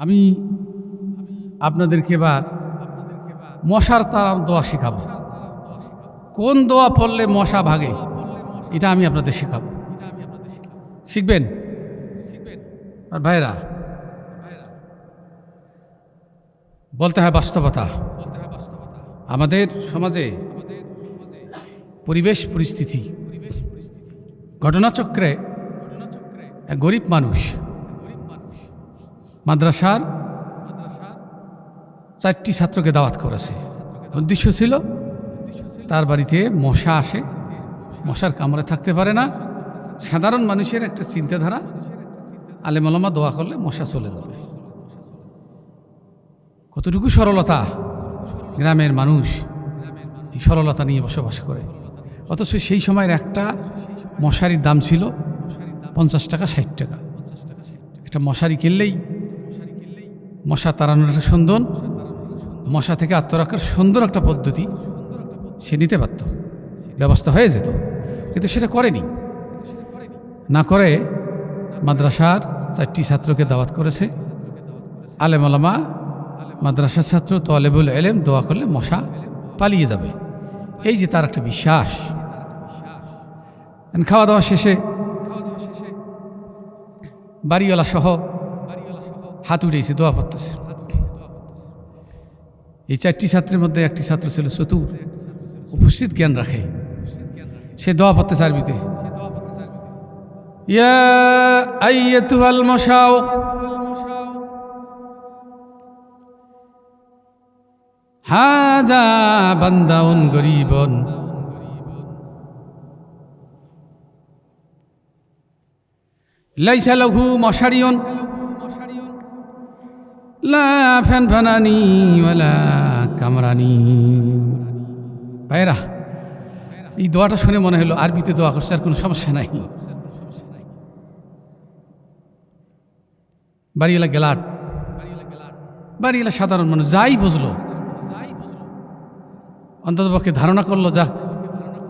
আমি আপনাদেরকে এবার মশার তাড়ানোর দোয়া শেখাবো। কোন দোয়া পড়লে মশা ভাগে এটা আমি আপনাদের শেখাবো। শিখবেন? আর ভাইরা বলতে হয় বাস্তবতা। আমাদের সমাজে পরিবেশ পরিস্থিতি ঘটনাচক্রে এক গরিব মানুষ মাদ্রাসার 4টি ছাত্রকে দাওয়াত করেছে। উদ্দেশ্য ছিল তার বাড়িতে মশা আসে, মশার কামড়ে থাকতে পারে না। সাধারণ মানুষের একটা চিন্তাধারা, আলেম ওলামা দোয়া করলে মশা চলে যাবে। কতটুকু সরলতা! গ্রামের মানুষ এই সরলতা নিয়ে বসবাস করে। অথচ সেই সময়ের একটা মশারির দাম ছিল 50 টাকা 60 টাকা। একটা মশারি কিনলেই মশা তাড়ানোর একটা সুন্দর, মশা থেকে আত্মরক্ষার সুন্দর একটা পদ্ধতি সে নিতে পারত, ব্যবস্থা হয়ে যেত। কিন্তু সেটা করেনি। না করে মাদ্রাসার 4টি ছাত্রকে দাওয়াত করেছে। আলেম ওলামা, মাদ্রাসার ছাত্র, তালেবুল ইলম দোয়া করলে মশা পালিয়ে যাবে। এই যে তার একটা বিশ্বাস। খাওয়া দাওয়া শেষে বাড়িওয়ালা সহ হাত উঠেছে, দোয়া পড়তেছে। এই 4টি ছাত্রের মধ্যে একটি ছাত্র ছিল চতুর, উপস্থিত জ্ঞান রাখে। সে দোয়া পড়তেছে আরবিতে, ইয়া আইয়াতুহাল মশাও হাজা বান্দাউন গরিবন লাইসা লাহু মশারিয়ন লা ফানফানানি ওয়ালা কামরানি। ভাইরা, এই দোয়াটা শুনে মনে হলো আরবিতে দোয়া করছে, আর কোনো সমস্যা নাই। বাড়িওয়ালা গেলাট, বাড়িওয়ালা সাধারণ মানুষ যাই বুঝলো, অন্ততপক্ষে ধারণা করলো, যাক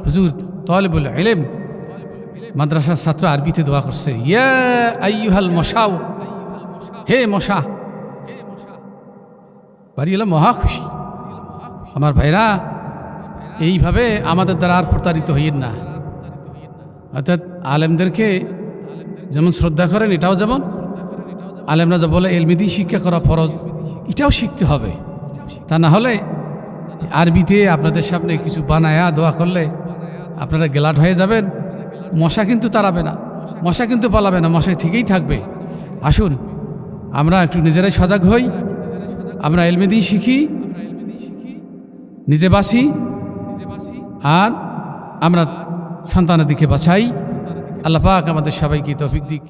হুজুর তালেবুল ইলম মাদ্রাসার ছাত্র আরবিতে দোয়া করছে, ইয়া আইয়ুহাল মশাও, হে মশা। বাড়িওয়ালা মহা খুশি। আমার ভাইরা, এইভাবে আমাদের দ্বারা আর প্রতারিত হইয়েন না। অর্থাৎ আলেমদেরকে যেমন শ্রদ্ধা করেন, এটাও যেমন আলেমরা যা বলে এলমিদি শিক্ষা করা ফরজ, এটাও শিখতে হবে। তা না হলে আরবিতে আপনাদের সামনে কিছু বানায়া দোয়া করলে আপনারা গেলাট হয়ে যাবেন। মশা কিন্তু তাড়াবে না, মশা কিন্তু পালাবে না, মশা ঠিকই থাকবে। আসুন আমরা একটু নিজেরাই সজাগ হই, আমরা এলমিদি শিখি, নিজে বাঁচি, আর আমরা সন্তানের দিকে বাঁচাই। আল্লাহ পাক আমাদের সবাইকে তৌফিক দিক।